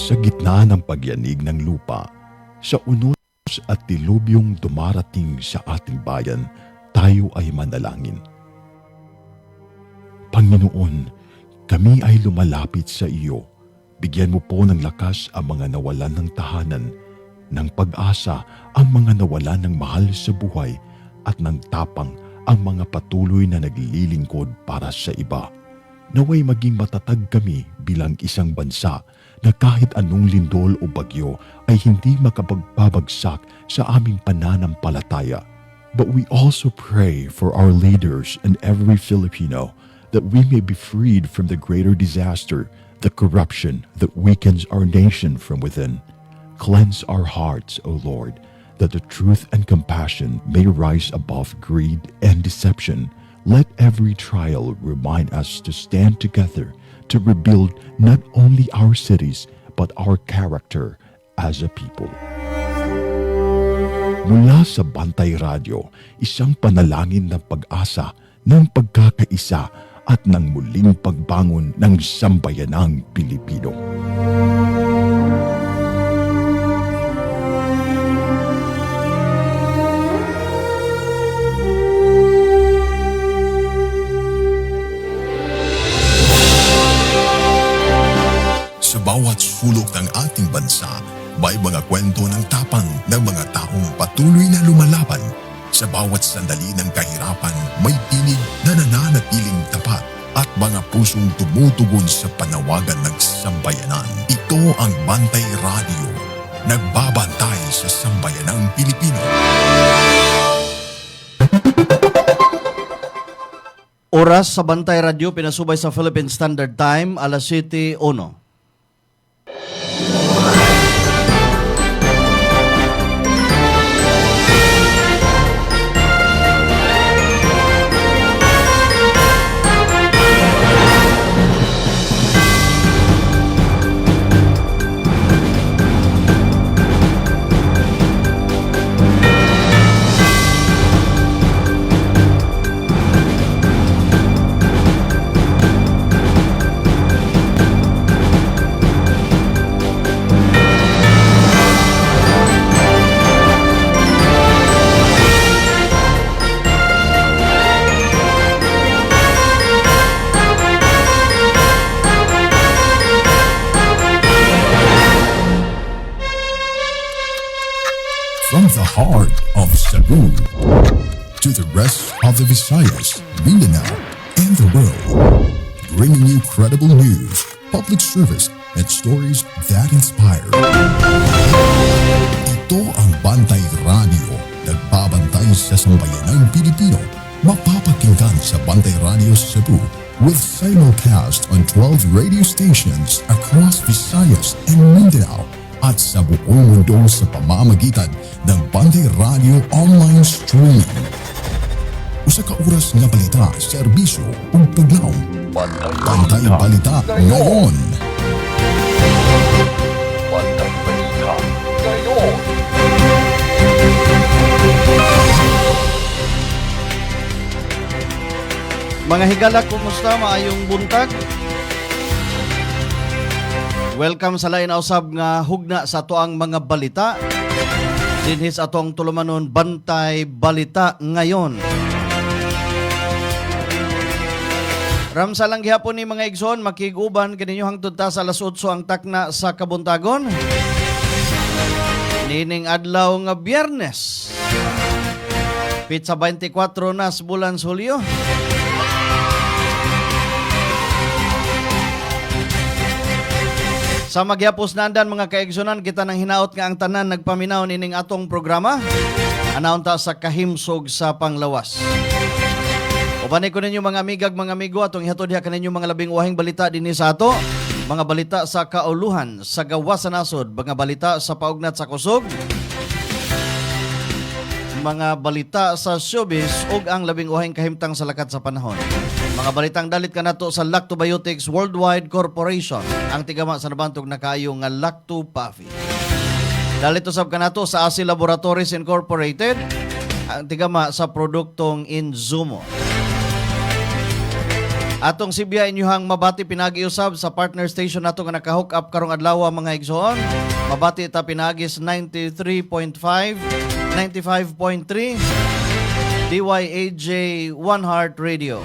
Sa gitna ng pagyanig ng lupa, sa unos at dilubyong dumarating sa ating bayan, tayo ay manalangin. Panginoon, kami ay lumalapit sa iyo. Bigyan mo po ng lakas ang mga nawalan ng tahanan, ng pag-asa ang mga nawalan ng mahal sa buhay, at ng tapang ang mga patuloy na naglilingkod para sa iba. Naway maging matatag kami bilang isang bansa na kahit anong lindol o bagyo ay hindi makapagbabagsak sa aming pananampalataya. But we also pray for our leaders and every Filipino that we may be freed from the greater disaster, the corruption that weakens our nation from within. Cleanse our hearts, O Lord, that the truth and compassion may rise above greed and deception. Let every trial remind us to stand together to rebuild not only our cities but our character as a people. Mula sa Bantay Radio, isang panalangin ng pag-asa, ng pagkakaisa at ng muling pagbangon ng sambayanang Pilipino. Sa bawat sulok ng ating bansa, may mga kwento ng tapang ng mga taong patuloy na lumalaban. Sa bawat sandali ng kahirapan, may tinig na nananatiling tapat at mga pusong tumutugon sa panawagan ng sambayanan. Ito ang Bantay Radio, nagbabantay sa sambayanang Pilipino. Oras sa Bantay Radio, pinasubay sa Philippine Standard Time, alas 7:01. From the heart of Cebu to the rest of the Visayas, Mindanao, and the world, bringing you credible news, public service, and stories that inspire. Ito ang Bantay Radio, nagbabantay sa sambayanang Pilipino. Mapapakinggan sa Bantay Radio Cebu with simulcast on 12 radio stations across Visayas and Mindanao, at sa buong mundo sa pamamagitan ng Bantay Radio Online Streaming. Usa ka oras nga balita, serbisyo ug paglaom. Bantay Balita ngayon. Bantay Balita ngayon. Mga higala, kumusta? Maayong buntag. Welcome sa lain na usab nga hugna sa atoang mga balita. Dinhis atong tulumanon Bantay Balita ngayon. Ramsa lang gihapon ni mga igsoon, makiguban kaninyo hangtod ta sa alas 8 ang takna sa kabuntagon. Nining adlaw nga Biyernes. Pizza 24 na sa bulan Hulyo. Sa magyapos nandan mga kaigsunan, kita nang hinaot nga ang tanan nagpaminaw nining atong programa. Anaon ta sa kahimsog sa panglawas. Ubanay ko ninyo mga amigag, mga amigo, atong ihatod diha kaninyo mga labing wahing balita dinhi sa ato. Mga balita sa kauluhan, sa gawas sa nasod, mga balita sa paugnat sa kusog, mga balita sa showbiz ug ang labing wahing kahimtang sa lakat sa panahon. Mga balitang dalit ka nato sa Lactobiotics Worldwide Corporation, ang tigama sa nabantog na kayo nga Lacto-Puffy. Dalit usab ka nato sa ASI Laboratories Incorporated, ang tigama sa produktong Inzumo. Atong Sibya inyuhang mabati pinagi-usab sa partner station nato nga naka-hook up karong adlaw mga igsoon. Mabati ta pinagi sa 93.5, 95.3 DYAJ One Heart Radio.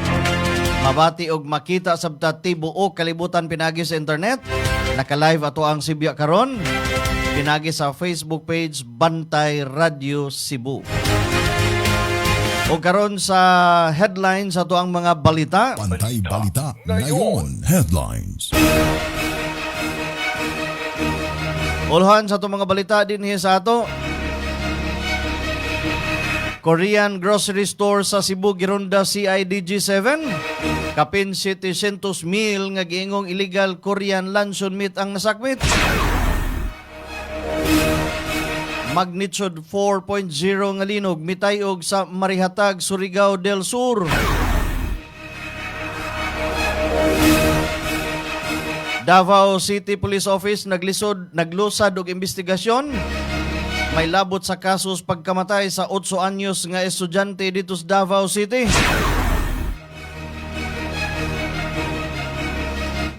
Mabati og makita sabta tibuok kalibutan pinagi sa internet. Naka-live ato ang Sibya karon pinagi sa Facebook page Bantay Radio Cebu. O karon sa headlines ato ang mga balita. Bantay Balita ngayon. Headlines. Ulhan sa ato mga balita din sa ato. Korean grocery store sa Cebu gironda CIDG7. Kapin 700,000 nga giingong illegal Korean luncheon meat ang nasakmit. Magnitude 4.0 nga linog mitayog sa Marihatag, Surigao del Sur. Davao City Police Office naglusad og investigasyon. May labot sa kasos pagkamatay sa 8 anyos nga estudyante dito sa Davao City.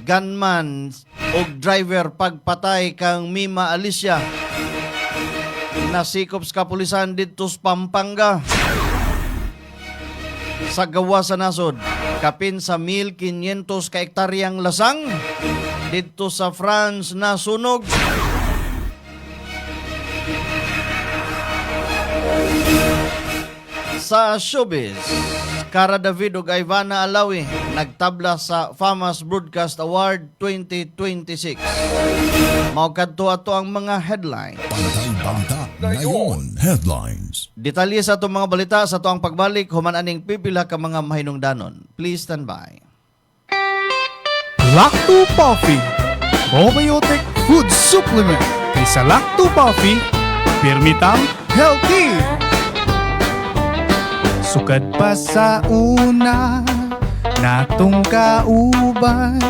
Gunman og driver pagpatay kang Mima Alicia. Nasikop sa kapulisan dito sa Pampanga. Sa gawa sa nasod, kapin sa 1,500 ka hektaryang lasang dito sa France na sunog. Sa showbiz, Cara David ug Ivana Alawi nagtabla sa Famas Broadcast Award 2026. Mao kadto ato ang mga headline. Bantay Balita ngayon. Headlines. Detalye sa atong mga balita sa atong pagbalik human aning pipila ka mga mahinungdanon. Please stand by. Lacto Coffee, probiotic food supplement. Kaysa Lacto Coffee, pirmitang healthy. Sukad pa sa una, natong kauban,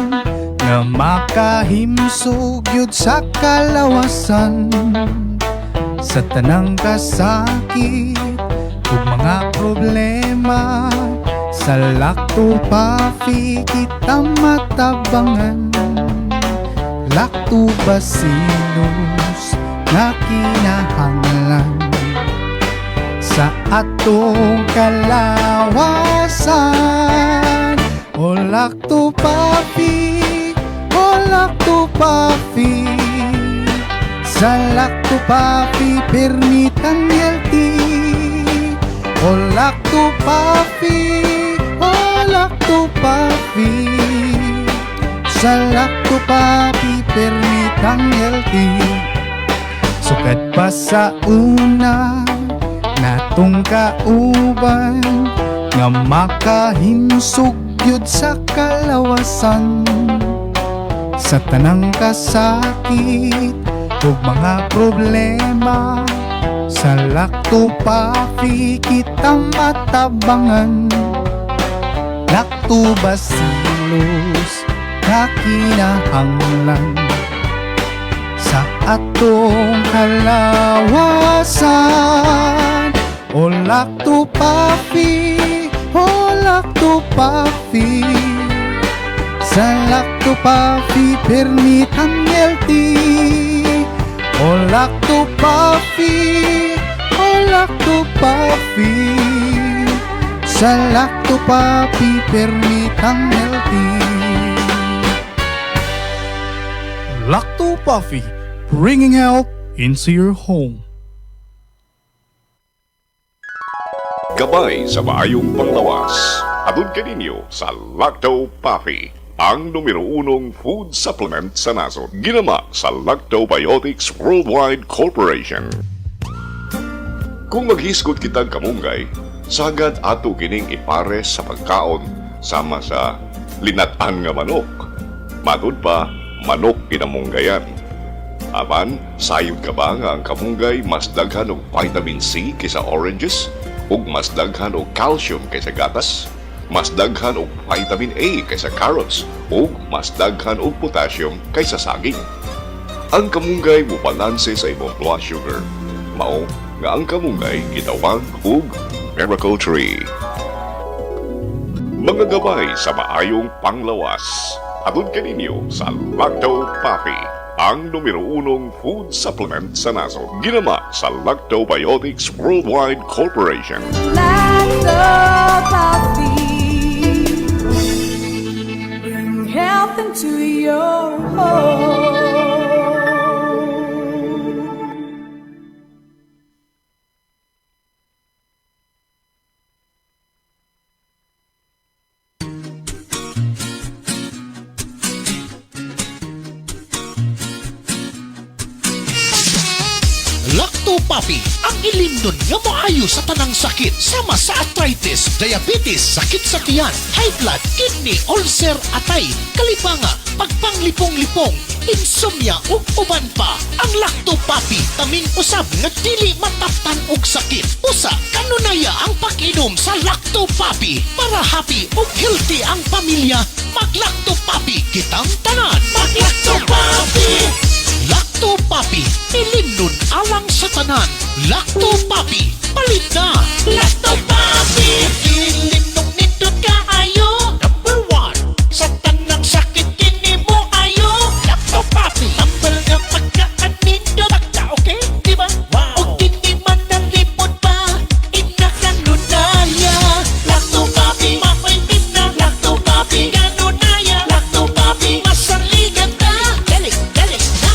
nga makahimsog yun sa kalawasan. Sa tanang kasakit, ug mga problema, sa Lacto Coffee kita matabangan. Lactobacillus na kinahanglan sa atong kalawasan. O Lacto Coffee, o Lacto Coffee, sa Lacto Coffee permitang healthy. O Lacto Coffee, o Lacto Coffee, sa Lacto Coffee permitang healthy. Sukad pa sa una, natong kauban, nga makahimsog yun sa kalawasan. Sa tanang kasakit ug mga problema, sa Lacto Coffee kita matabangan. Lactobacillus na kinahanglan sa atong kalawasan. O Lacto Coffee, o Lacto Coffee, sa Lacto Coffee permitang healthy. O Lacto Coffee, o Lacto Coffee, sa Lacto Coffee permitang healthy. Lacto Coffee, bringing health into your home. Gabay sa maayong panglawas. Atod kaninyo sa Lacto Coffee, ang numero 1 food supplement sa nasod. Ginama sa Lactobiotics Worldwide Corporation. Kung maghisgot kitang kamunggay, sagad ato kining ipares sa pagkaon sama sa linatan nga manok. Matod pa, manok pinamunggayan. Apan, sayod ka ba nga ang kamunggay mas daghan og vitamin C kaysa oranges? Ug mas daghan og calcium kaysa gatas? Mas daghan og vitamin A kaysa carrots? Ug mas daghan og potassium kaysa saging? Ang kamunggay mubalanse sa imong blood sugar. Mao nga ang kamunggay gitawag og Miracle Tree. mga gabay sa maayong panglawas. Atod kaninyo sa Lacto Papi, ang numero 1 food supplement sa nasod. Ginama sa Lactobiotics Worldwide Corporation. Bring health into your home. Lacto Papi, ang ilimnon nga maayo sa tanang sakit sama sa arthritis, diabetes, sakit sa tiyan, high blood, kidney, ulcer, atay, kalipanga, pagpanglipong-lipong, insomnia ug uban pa. Ang Lacto Papi kaming usab nga dili mataptan og sakit. Usa kanunaya ang pag-inom sa Lacto Papi para happy ug healthy ang pamilya. Mag-Lacto Papi kitang tanan. Mag-Lacto Papi. Lacto Papi, ilimnon alang sa tanan. Lacto Papi, palit na. Lacto Papi, ilimnon nindot kaayo. Number 1, sa tanang sakit kini mo ayo. Lacto Papi, tambal nga pagkaan nindot. Pagka okay, diba? Wow. O kini man nalipod pa, inakanunaya. Lacto Papi, mapaitim na. Lacto Papi, kanunaya. Lacto Papi, masaligan na. Dali na.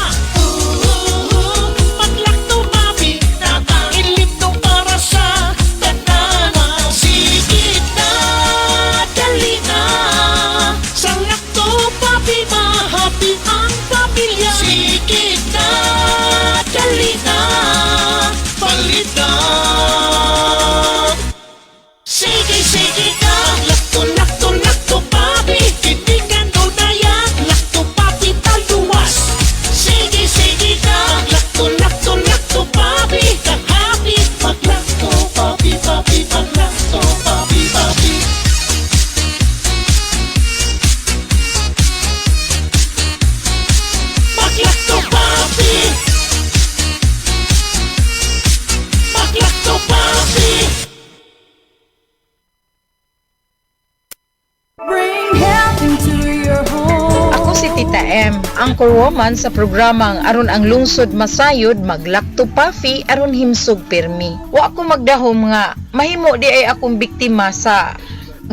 Mag-Lacto Papi na ilimnon para sa tanana. Sige na, dali na. Sa Lacto Papi, mahappy ang pamilya. Sige na, dali na. Palit na. Sige na. Lacto Papi. Hindi ka nunayan. Lacto Papi taluwas. Sige na. Lacto Papi. Ka-happy. Mag-Lacto Papi. Mag-Lacto Papi. Mag-Lacto Papi. Mag-Lacto Papi. Bring health into your home. Ako si Tita M, anchor woman sa programang aron ang lungsod masayod mag-Lacto Pafi aron himsog pirmi. Wa ako magdahom nga mahimo di ay akong biktima sa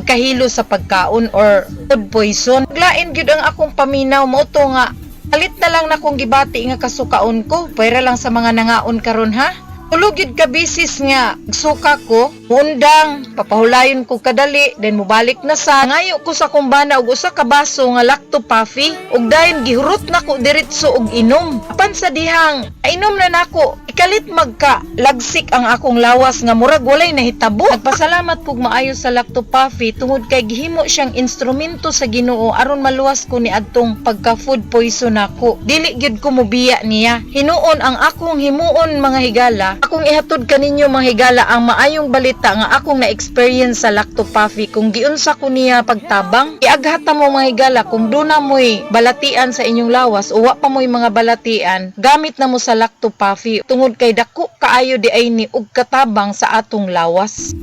kahilo sa pagkaon or food poison. Lain gyud ang akong paminaw mo to nga alit na lang na kong gibati nga kasukaon ko para lang sa mga nangaon karon ha. Tulog yun ka bisis nga suka ko, undang, papahulayon ko kadali, then mubalik na sa ngayo ko sa kumbana og usa ka baso nga Lacto Pafi, ug dayon gihurot na ko diretso og inom. Apan sa dihang, inom na nako, ikalit magka lagsik ang akong lawas nga murag walay nahitabo. Nagpasalamat pug maayo sa Lacto Pafi tungod kay gihimo siyang instrumento sa Ginoo aron maluwas ko ni adtong pagka food poison nako. Dili gyud ko mobiya niya. Hinuon ang akong himuon mga higala. Akong ihatod kaninyo mga higala ang maayong balita nga akong na-experience sa Lacto Pafi kung giunsa ko niya pagtabang. Iaghata mo mga higala kung duna mo'y balatian sa inyong lawas o wa pa mo'y mga balatian, gamit na mo sa Lacto Pafi tungod kay dako kaayo di ay ni og katabang sa atong lawas.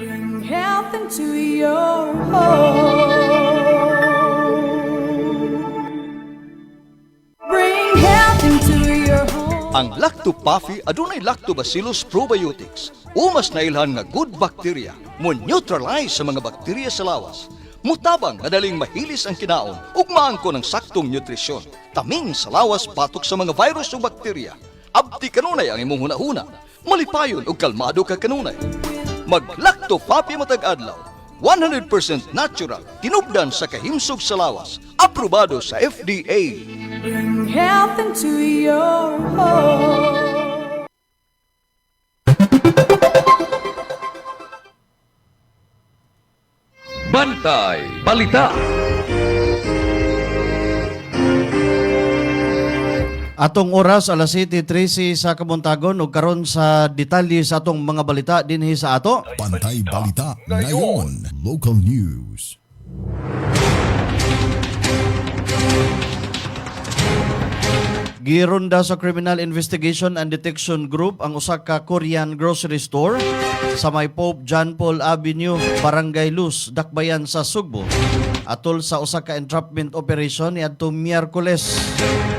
Bring health into your home. Bring health into your home. Ang Lacto Pafi adunay Lactobacillus probiotics. Umas na ilhan nga good bacteria mo neutralize sa mga bakterya sa lawas. Mutabang madaling mahilis ang kinaon ug maangko ng saktong nutrisyon. Taming sa lawas batok sa mga virus o bakterya. Abti kanunay ang imong hunahuna. Malipayon ug kalmado ka kanunay. Mag Lacto Pafi matag adlaw. 100% natural, tinubdan sa kahimsog sa lawas. Aprobado sa FDA. Bring health into your home. Bantay Balita. Atong oras alas 7:13 sa Kabuntagon ug karon sa detalye sa atong mga balita dinhi sa ato. Bantay Balita ngayon. Local news. Gironda sa Criminal Investigation and Detection Group ang usa ka Korean grocery store sa may Pope John Paul Avenue, Barangay Luz, Dakbayan sa Sugbo. Atol sa usa ka entrapment operation niadtong Miyerkules.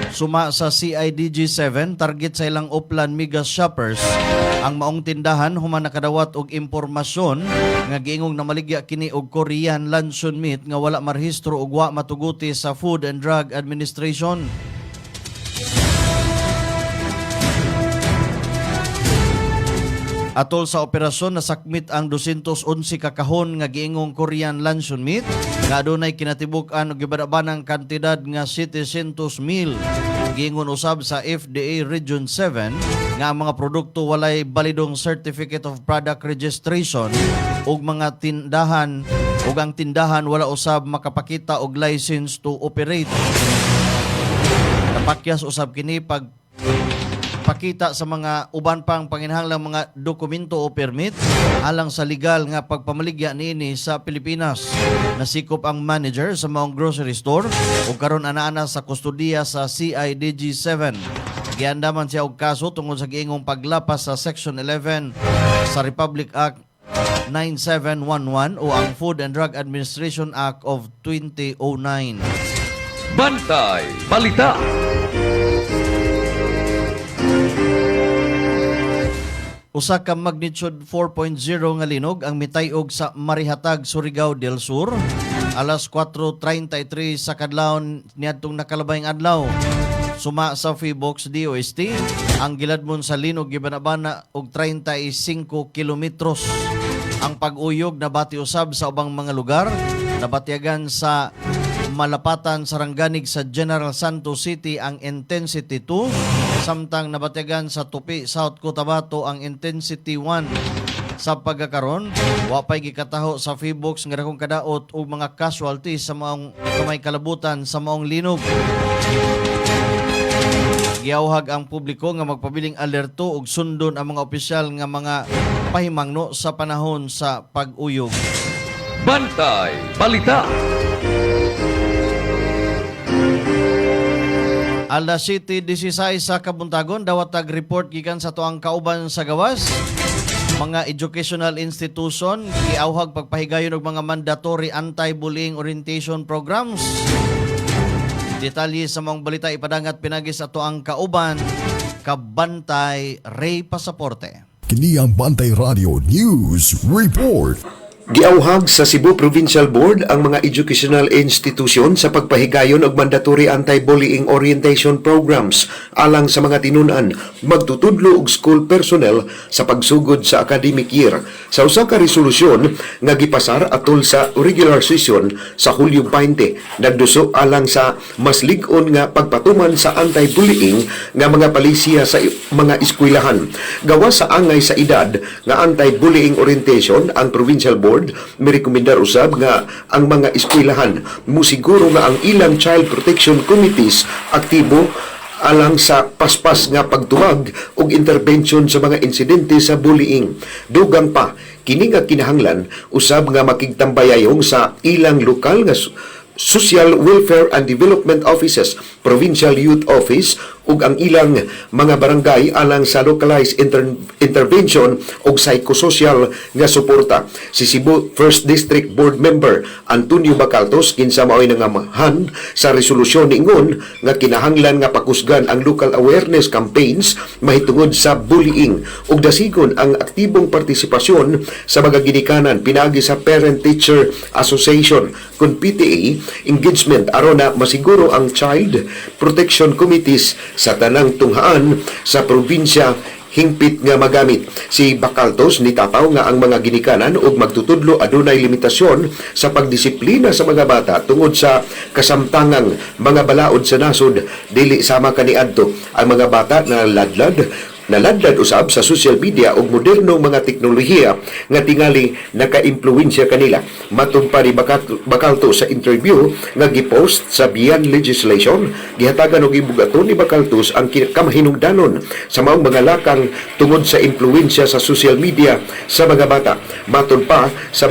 Suma sa CIDG 7 target sa ilang Upland Mega Shoppers ang maong tindahan human nakadawat og impormasyon nga giingong namaligya kini og Korean luncheon meat nga wala marehistro ug wa matuguti sa Food and Drug Administration. Atol sa operasyon nasakmit ang 211 ka kahon nga giingong Korean luncheon meat nga adunay kinatibuk-an og gibadabanang kantidad nga 700 mil. Giingon usab sa FDA Region 7 nga ang mga produkto walay balidong Certificate of Product Registration ug mga tindahan ug ang tindahan wala usab makapakita og license to operate. Napakyas usab kini pag pakita sa mga uban pang panginahanglang mga dokumento o permit alang sa legal nga pagpamaligya niini sa Pilipinas. Nasikop ang manager sa maong grocery store ug karon ana-ana sa kustudiya sa CIDG 7. Giandaman siya og kaso tungod sa giingong paglapas sa Section 11 sa Republic Act 9711 o ang Food and Drug Administration Act of 2009. Bantay Balita. Usa ka magnitude 4.0 nga linog ang mitayog sa Marihatag, Surigao del Sur. Alas 4:33 sa kadlawon niadtong nakalabayng adlaw. Suma sa Feebox DOST, ang giladmon sa linog gibanabana og 35 kilometros. Ang pag-uyog nabati usab sa ubang mga lugar, nabatyagan sa Malapatan, Sarangganig sa General Santos City ang intensity 2, samtang nabatyagan sa Tupi, South Cotabato ang intensity 1. Sa pagkakaron, wa pay gikataho sa Feebox nga dakong kadaot ug mga casualties sa maong kamay kalabutan sa maong linog. Giawhag ang publiko nga magpabiling alerto ug sundon ang mga opisyal nga mga pahimangno sa panahon sa pag-uyog. Bantay Balita. Alas 7:16 sa Kabuntagon, dawatag report gikan sa tuang kauban sa gawas. Mga educational institution giawhag pagpahigayon og mga mandatory anti-bullying orientation programs. Detalye sa mga balita ipadangat pinagi sa tuang kauban, Kabantay Ray Pasaporte. Kini ang Bantay Radio News Report. Giauhag sa Cebu Provincial Board ang mga educational institution sa pagpahigayon og mandatory anti-bullying orientation programs alang sa mga tinunan magtutudlo og school personnel sa pagsugod sa academic year. Sa usa ka resolusyon nga gipasar atol sa regular session sa Hulyo 20, nagduso alang sa mas lig-on nga pagpatuman sa anti-bullying nga mga palisiya sa mga eskwelahan. Gawas sa angay sa edad nga anti-bullying orientation, ang Provincial Board mirekomendar usab nga ang mga eskwelahan musiguro nga ang ilang child protection committees aktibo alang sa paspas nga pagtuwag ug intervention sa mga insidente sa bullying. Dugang pa kini nga kinahanglan usab nga makigtambayayong sa ilang lokal nga Social Welfare and Development Offices, Provincial Youth Office ug ang ilang mga barangay alang sa localized intervention ug psychosocial nga suporta. Si Cebu 1st District Board Member Antonio Bacaltos kinsa mao'y nangamahan sa resolusyon ningon nga kinahanglan nga pakusgan ang local awareness campaigns mahitungod sa bullying ug dasigon ang aktibong partisipasyon sa mga ginikanan pinagi sa Parent Teacher Association kun PTA engagement aron na masiguro ang child protection committees sa tanang tunghaan sa probinsya hingpit nga magamit. Si Bacaltos nitataw nga ang mga ginikanan ug magtutudlo adunay limitasyon sa pagdisiplina sa mga bata tungod sa kasamtangang mga balaod sa nasod dili sama kaniadto ang mga bata na naladlad usab sa social media ug modernong mga teknolohiya nga tingali naka-impluwensya kanila. Matod pa ni Bacalto sa interview nga gipost sa Bian Legislation, gihatagan og ibugaton ni Bacaltos ang kamahinungdanon sa maong mga lakang tungod sa impluwensya sa social media sa mga bata. Matod pa sa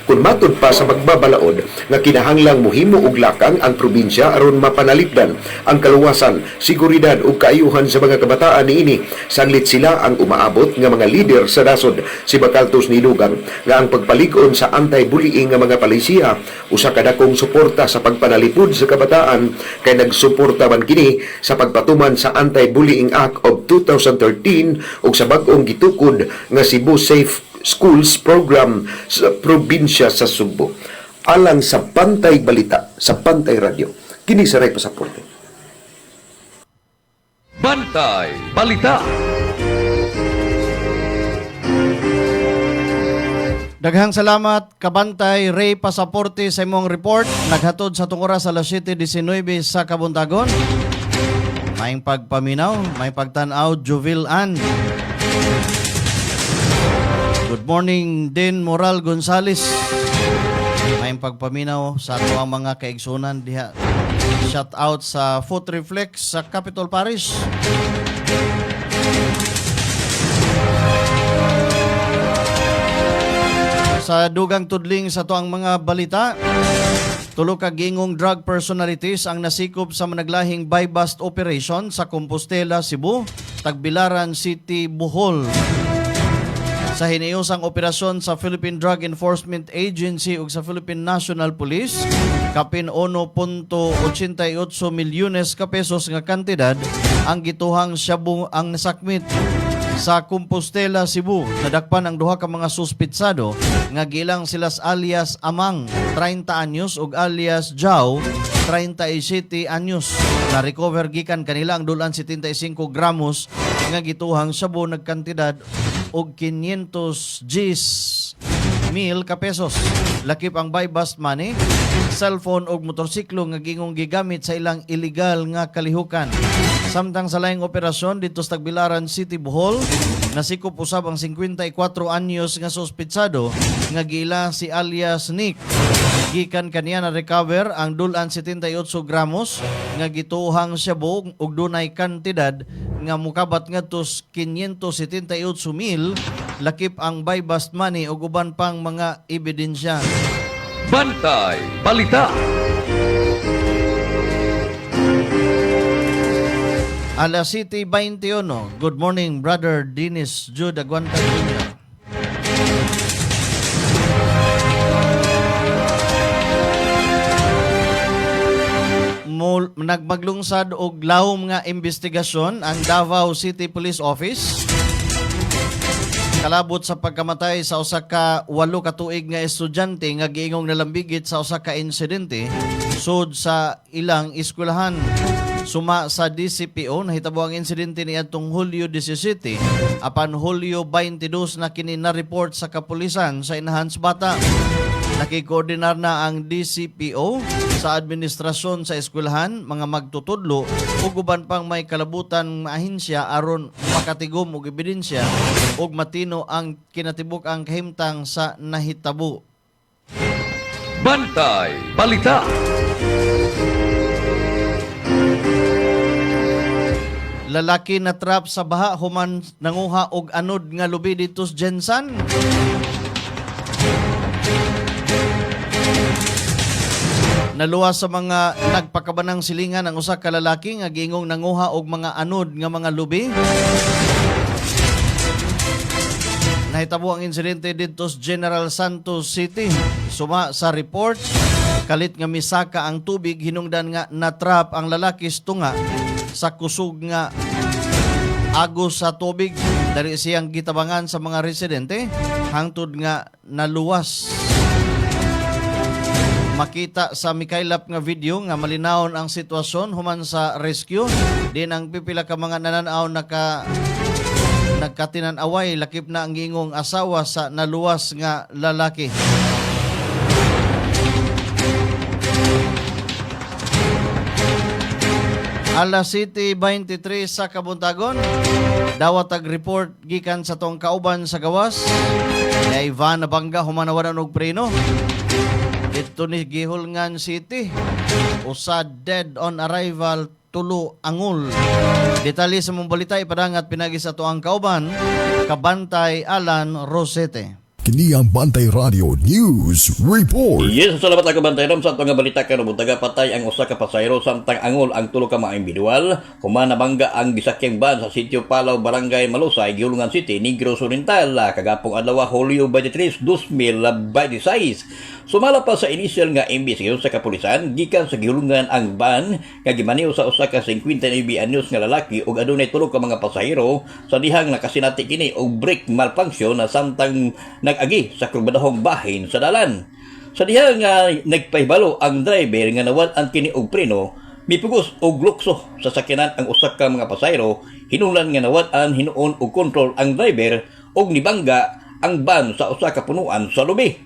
Kung matud pa sa magbabalaod nga kinahanglang muhimo og lakang ang probinsya aron mapanalipdan ang kaluwasan, seguridad ug kaayuhan sa mga kabataan niini, saglit sila ang umaabot nga mga lider sa nasod. Si Bakaltos nidugang nga ang pagpalig-on sa anti-bullying nga mga palisiya usa ka dakong suporta sa pagpanalipod sa kabataan, kay nagsuporta man kini sa pagpatuman sa Anti-Bullying Act of 2013 ug sa bag-ong gitukod nga Cebu Safe Schools Program sa probinsya sa Subo. Alang sa Bantay Balita sa Bantay Radio, kini sa Ray Pasaporte. Bantay Balita. Daghang salamat Kabantay Ray Pasaporte sa imong report. Naghatod sa tungora sa alas 7:19 sa Kabuntagon. May pagpaminaw, may pagtanaw, Juvil Ann. Good morning din Moral Gonzales. May pagpaminaw sa ato ang mga kaigsunan diha. Shout out sa Foot Reflex sa Capital Parish. Sa dugang tudling sa to ang mga balita, tulo ka gingong drug personalities ang nasikop sa managlahing buy-bust operation sa Compostela, Cebu, Tagbilaran City, Bohol. Sa hiniusang operasyon sa Philippine Drug Enforcement Agency ug sa Philippine National Police, kapin 1.88 milyones ka pesos nga kantidad ang gituhang shabu ang nasakmit. Sa Compostela, Cebu, nadakpan ang duha ka mga suspitsado nga gilang silas alias Amang, 30 anyos ug alias Jao, 37 anyos. Na-recover gikan kanila ang dulan 75 gramos nga gituhang shabu nagkantidad og 500 mil ka pesos. Lakip ang buy-bust money, cellphone og motorsiklo nga gingong gigamit sa ilang illegal nga kalihukan. Samtang sa laing operasyon dito sa Tagbilaran City, Bohol, nasikop usab ang 54 anyos nga suspitsado nga gila si alias Nick. Gikan kaniya na recover ang dulan 78 gramos nga gituhang shabu ug dunay kantidad nga mukabat ngadto 578 mil. Lakip ang buy-bust money ug uban pang mga ebidensya. Bantay Balita. Alas 7:21. Good morning, Brother Dennis Jude Aguanta Jr. Nagmaglungsad og lahom nga investigasyon ang Davao City Police Office kalabot sa pagkamatay sa usa ka 8 ka tuig nga estudyante nga giingong nalambigit sa usa ka insidente sud sa ilang eskwelahan. Suma sa DCPO, nahitabo ang insidente ni atong Hulyo 17, apan Hulyo 22 na kini na-report sa kapulisan sa Enhanced Bata. Nakikoordinar na ang DCPO sa administrasyon sa eskwelahan, mga magtutudlo, ug uban pang may kalabutan ahensya aron makatigom og ebidensya ug matino ang kinatibuk ang kahimtang sa nahitabo. Bantay Balita. Lalaki na trap sa baha human nanguha og anod nga lubi dito sa Jensan. Naluwas sa mga nagpakabanang silingan ang usa ka lalaki nga giingong nanguha og mga anod nga mga lubi. Nahitabo ang insidente dito sa General Santos City. Suma sa report, kalit nga misaka ang tubig hinungdan nga natrap ang lalaki sa tunga sa kusog nga agos sa tubig. Dari siyang gitabangan sa mga residente hangtod nga naluwas. Makita sa mikaylap nga video nga malinawon ang sitwasyon human sa rescue. Din ang pipila ka mga nananaw nagkatinan-away lakip na ang gingong asawa sa naluwas nga lalaki. Alas 7:23 sa Kabuntagon, dawat ag report gikan sa tong kauban sa gawas. Kay Ivan Nabangga humanawanan og preno. Ito ni Gihulngan City. Usa dead on arrival, tulo angul. Detalye sa mong balita ipadangat pinagi sa tuang kauban, Kabantay Alan Rosete. Kini ang Bantay Radio News Report. Yes, salamat ako Bantay Ram sa atong nga balita karon butaga patay ang usa ka pasahero samtang angol ang tulo ka mga individual kuma nabangga ang gisakyang van sa sitio Palaw, Barangay Malusay, Giulungan City, Negros Oriental kagapong adlaw Hulyo 23, 2026. Sumala pa sa initial nga imbestigasyon sa kapulisan gikan sa Giulungan ang van nga gimaniw sa usa ka 59 anyos nga lalaki ug adunay tulo ka mga pasahero sa dihang nakasinati kini og brake malfunction na samtang nag-agi sa kurbadahong bahin sa dalan. Sa diha nga nagpahibalo ang driver nga nawal-an kini og preno, mipugos og lukso sa sakyanan ang usa ka mga pasahero, hinunglan nga nawal-an hinuon og kontrol ang driver og nibangga ang van sa usa ka punuan sa lubi.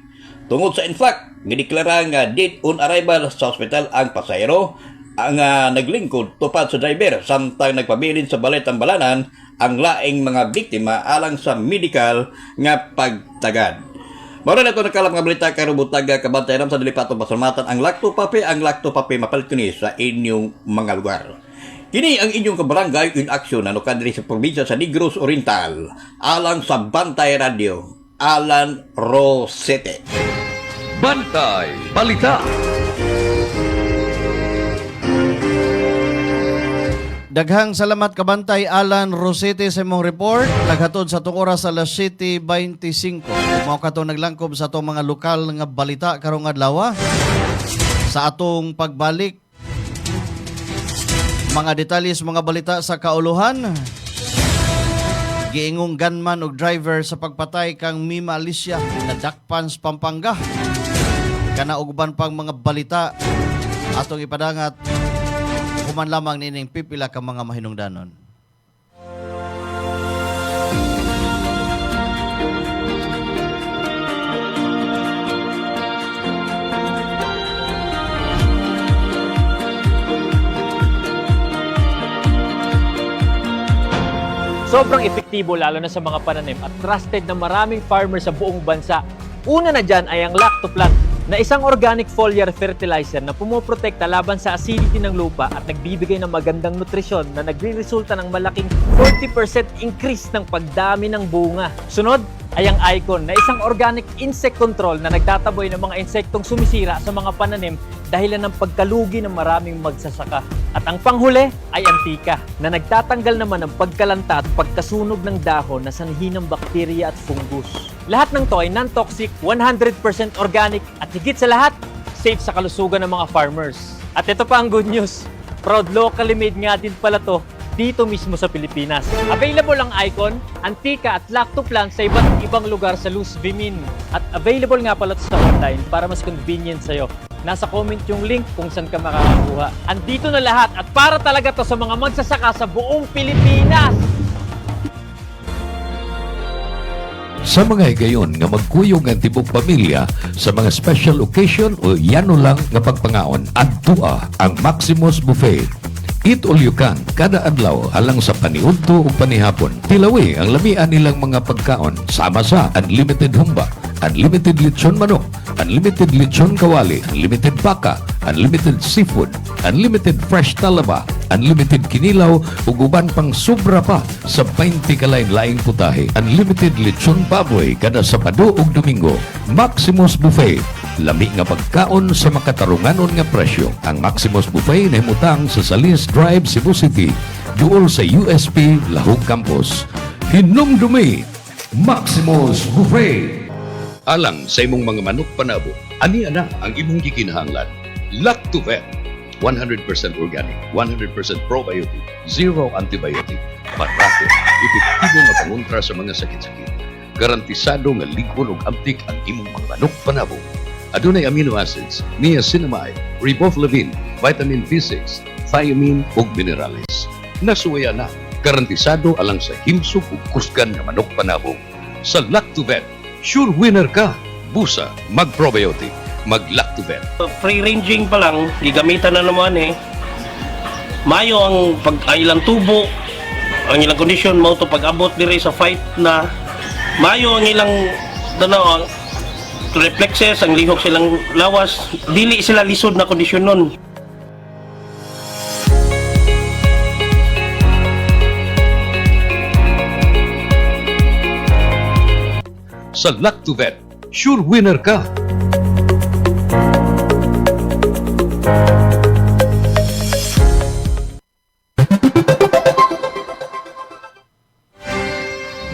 Tungod sa infak, gideklara nga dead on arrival sa ospital ang pasahero, ang naglingkod tupad sa driver samtang nagpabilin sa balay tambalanan ang laing mga biktima alang sa medical nga pagtagad. Mara na ito nakalap nga balita karon butaga kabantay ram sa dilipatong pasalamatan ang Lacto Papi mapalit kini sa inyong mga lugar. Kini ang inyong kabarangay in action na nukadri sa probinsya sa Negros Oriental alang sa Bantay Radio Alan Rosete. Bantay Balita. Daghang salamat kabantay Alan Rosete sa imong report. Naghatod sa itong oras sa alas 7:25. Mao ka itong naglangkob sa itong mga lokal nga balita karong adlaw. Sa atong pagbalik, mga detalye sa mga balita sa kauluhan. Giingong gunman o driver sa pagpatay kang Mima Alicia na dakpan sa Pampanga. Kanauguban pang mga balita atong ipadangat kuman lamang nining pipila ka mga mahinungdanon. Sobrang epektibo lalo na sa mga pananim at trusted na maraming farmers sa buong bansa. Una na dyan ay ang Lacto Plant na isang organic foliar fertilizer na pumoprotekta laban sa acidity ng lupa at nagbibigay ng magandang nutrisyon na nagre-resulta ng malaking 40% increase ng pagdami ng bunga. Sunod ay ang Icon na isang organic insect control na nagtataboy ng mga insektong sumisira sa mga pananim dahilan ng pagkalugi ng maraming magsasaka. At ang panghuli ay Antika na nagtatanggal naman ng pagkalanta at pagkasunog ng dahon na sanhi ng bakterya at fungus. Lahat ng to ay non-toxic, 100% organic at higit sa lahat, safe sa kalusugan ng mga farmers. At ito pa ang good news, proud locally made nga din pala to dito mismo sa Pilipinas. Available ang Icon, Antika at Lacto Plant sa iba't ibang lugar sa Luz Vimin. At available nga pala sa online para mas convenient sa'yo. Nasa comment yung link kung saan ka makakakuha. Andito na lahat at para talaga to sa mga magsasaka sa buong Pilipinas. Sa mga higayon nga magkuyog ang tibok pamilya sa mga special occasion o yano lang nga pagpangaon, adtua ang Maximus Buffet. Eat all you can, kada adlaw alang sa paniudto o panihapon. Tilawi ang lamian nilang mga pagkaon sama sa unlimited humba, unlimited lechon manok, unlimited lechon kawali, unlimited baka, unlimited seafood, unlimited fresh talaba, unlimited kinilaw ug uban pang sobra pa sa 20 kalain-laing putahe. Unlimited lechon baboy kada Sabado ug Domingo. Maximus Buffet. Lami nga pagkaon sa makatarunganon nga presyo. Ang Maximus Buffet na himutang sa Salis Drive, Cebu City, duol sa USP Lahog Campus. Hinumdumi, Maximus Buffet. Alang sa imong mga manok panabo, ani ana ang imong gikinahanglan. Lactovet, 100% organic, 100% probiotic, zero antibiotic, marami, epektibo nga pangontra sa mga sakit-sakit. Garantisado nga ligon ug amtik ang imong mga manok panabo. Adunay amino acids, niacinamide, riboflavin, vitamin B6, thiamine ug minerales. Nasuwaya na, garantisado alang sa himsog ug kusgan nga manok panabo. Sa Lactovet, sure winner ka. Busa, mag-probiotic, mag-Lactovet. Free-ranging pa lang, gigamitan na naman eh. Mayo ang ilang tubo, ang ilang kondisyon mo to pag-abot dire sa fight na. Mayo ang ilang ang reflexes, ang lihok silang lawas, dili sila lisod na kondisyon nun. sa Lactovet. Sure winner ka!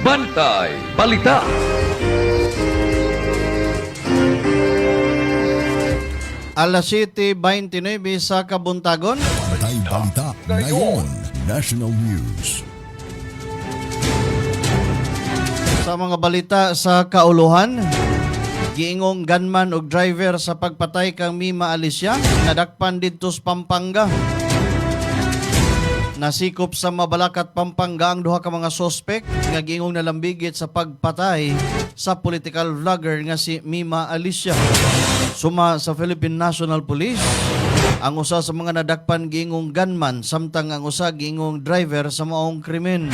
Bantay Balita. Alas 7:29 sa Kabuntagon. Bantay Balita ngayon, National News. Sa mga balita sa kauluhan, giingong gunman og driver sa pagpatay kang Mima Alicia, nadakpan didto sa Pampanga. Nasikop sa Mabalacat, Pampanga ang duha ka mga sospek nga giingong nalambigit sa pagpatay sa political vlogger nga si Mima Alicia. Suma sa Philippine National Police, ang usa sa mga nadakpan giingong gunman samtang ang usa giingong driver sa maong krimen.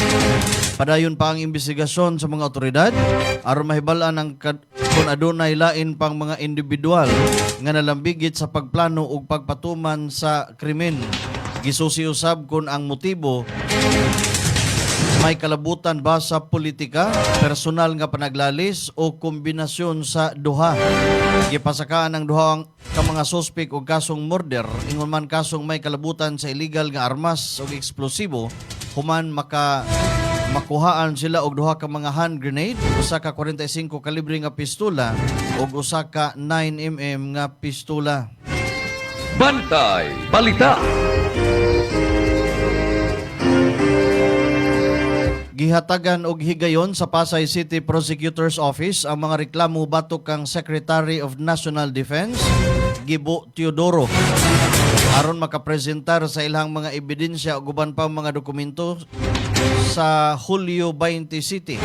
Padayon pa ang imbestigasyon sa mga otoridad aron mahibalan ang kung adunay lain pang mga individual nga nalambigit sa pagplano ug pagpatuman sa krimen. Gisusi usab kung ang motibo may kalabutan ba sa politika, personal nga panaglalis o kombinasyon sa duha. Gipasakaan ang duha ka mga suspek og kasong murder, ingon man kasong may kalabutan sa illegal nga armas o eksplosibo, human makuhaan sila og duha ka mga hand grenade, usa ka 45 kalibre nga pistola ug usa ka 9mm nga pistola. Bantay Balita. Gihatagan og higayon sa Pasay City Prosecutor's Office ang mga reklamo batok kang Secretary of National Defense Gibo Teodoro aron makapresentar sa ilang mga ebidensya ug uban pa mga dokumento sa Hulyo 20 City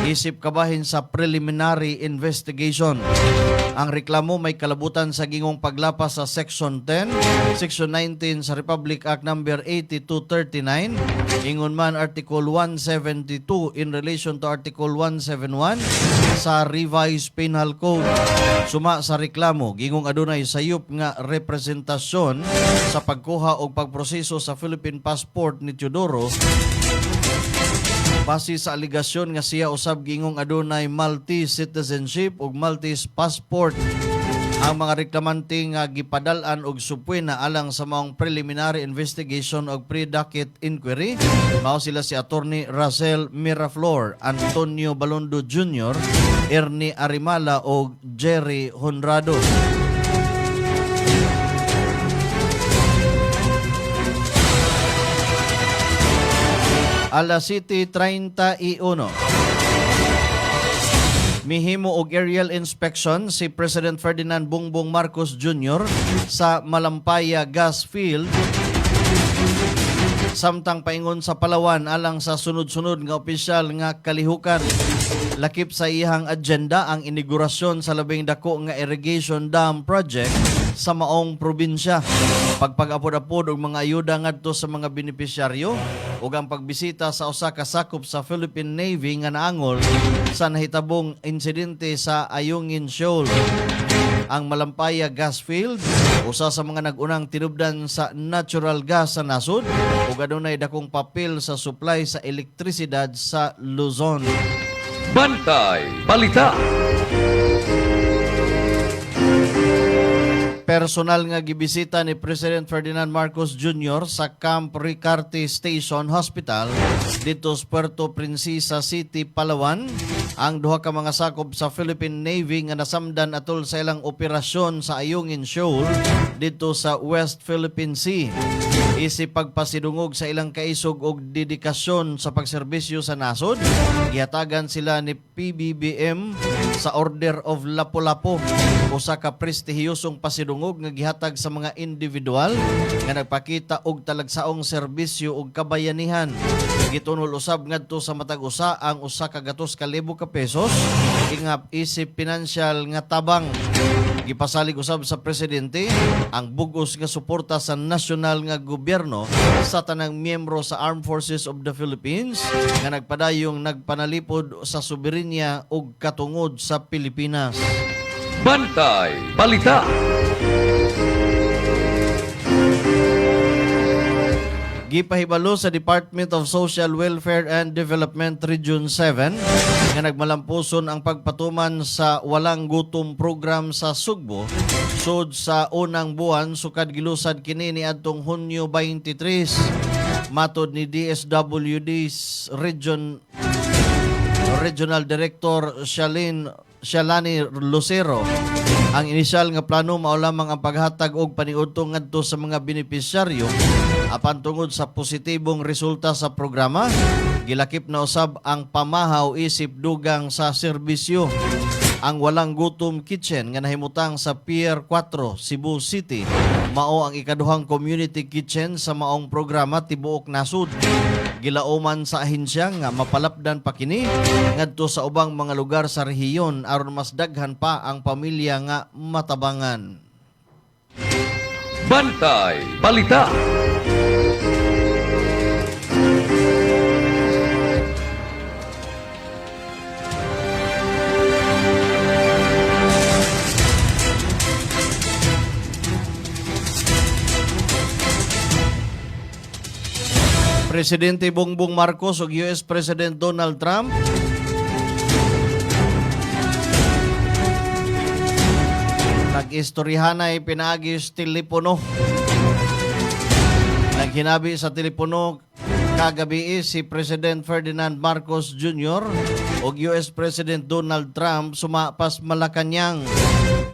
isip kabahin sa preliminary investigation. Ang reklamo may kalabutan sa gingong paglapas sa Section 10, Section 19 sa Republic Act No. 8239, ingon man Article 172 in relation to Article 171 sa Revised Penal Code. Suma sa reklamo, gingong adunay sayop nga representasyon sa pagkuha o pagproseso sa Philippine passport ni Teodoro base sa aligasyon nga siya usab gingong adunay Maltese citizenship ug Maltese passport. Ang mga reklamante nga gipadal-an og supwena alang sa maong preliminary investigation ug pre-docket inquiry mao sila si Attorney Racel Miraflor, Antonio Balondo Jr., Ernie Arimala ug Jerry Honrado. Alas 7:31. Mihimo og aerial inspection si President Ferdinand Bongbong Marcos Jr. sa Malampaya Gas Field samtang paingon sa Palawan alang sa sunod-sunod nga opisyal nga kalihukan. Lakip sa iyang agenda ang inaugurasyon sa labing dako nga irrigation dam project sa maong probinsya, pagpag-apod-apod og mga ayuda ngadto sa mga benepisyaryo ug ang pagbisita sa usa ka sakop sa Philippine Navy nga naangol sa nahitabong insidente sa Ayungin Shoal. Ang Malampaya Gas Field, usa sa mga nag-unang tinubdan sa natural gas sa nasod ug adunay dakong papel sa supply sa elektrisidad sa Luzon. Bantay Balita. Personal nga gibisita ni President Ferdinand Marcos Jr. sa Camp Ricarte Station Hospital dito sa Puerto Princesa City, Palawan ang duha ka mga sakop sa Philippine Navy nga nasamdan atol sa ilang operasyon sa Ayungin Shoal dito sa West Philippine Sea. Isip pagpasidungog sa ilang kaisog og dedikasyon sa pagserbisyo sa nasod, gihatagan sila ni PBBM sa Order of Lapu-Lapu, usa ka prestihiyosong pasidungog nga gihatag sa mga individual nga nagpakita og talagsaong serbisyo ug kabayanihan. Gitunol usab ngadto sa matag usa ang usa ka gatos ka libo ka pesos ingap isip pinansyal nga tabang. Gipasalig usab sa presidente ang bugos nga suporta sa nasyonal nga gobyerno sa tanang miyembro sa Armed Forces of the Philippines nga nagpadayong nagpanalipod sa soberenya ug katungod sa Pilipinas. Bantay Balita. Gipahibalo sa Department of Social Welfare and Development Region 7 nga nagmalampuson ang pagpatuman sa walang gutom program sa Sugbo sud sa unang buwan sukad gilusad kini niadtong Hunyo 23. Matod ni DSWD Regional Director Shalani Lucero, ang inisyal nga plano mao lamang ang paghatag og paniudto ngadto sa mga benepisyaryo apan tungod sa positibong resulta sa programa. Gilakip na usab ang pamahaw isip dugang sa serbisyo. Ang walang gutom kitchen nga nahimutang sa Pier 4, Cebu City mao ang ikaduhang community kitchen sa maong programa tibuok nasud. Gilauman sa ahensya nga mapalapdan pa kini ngadto sa ubang mga lugar sa rehiyon aron mas daghan pa ang pamilya nga matabangan. Bantay Balita. Presidente Bongbong Marcos ug US President Donald Trump nag-istoryahanay pinaagis telepono. Naghinabi sa telepono kagabi si President Ferdinand Marcos Jr. ug US President Donald Trump sumapas Malacañang.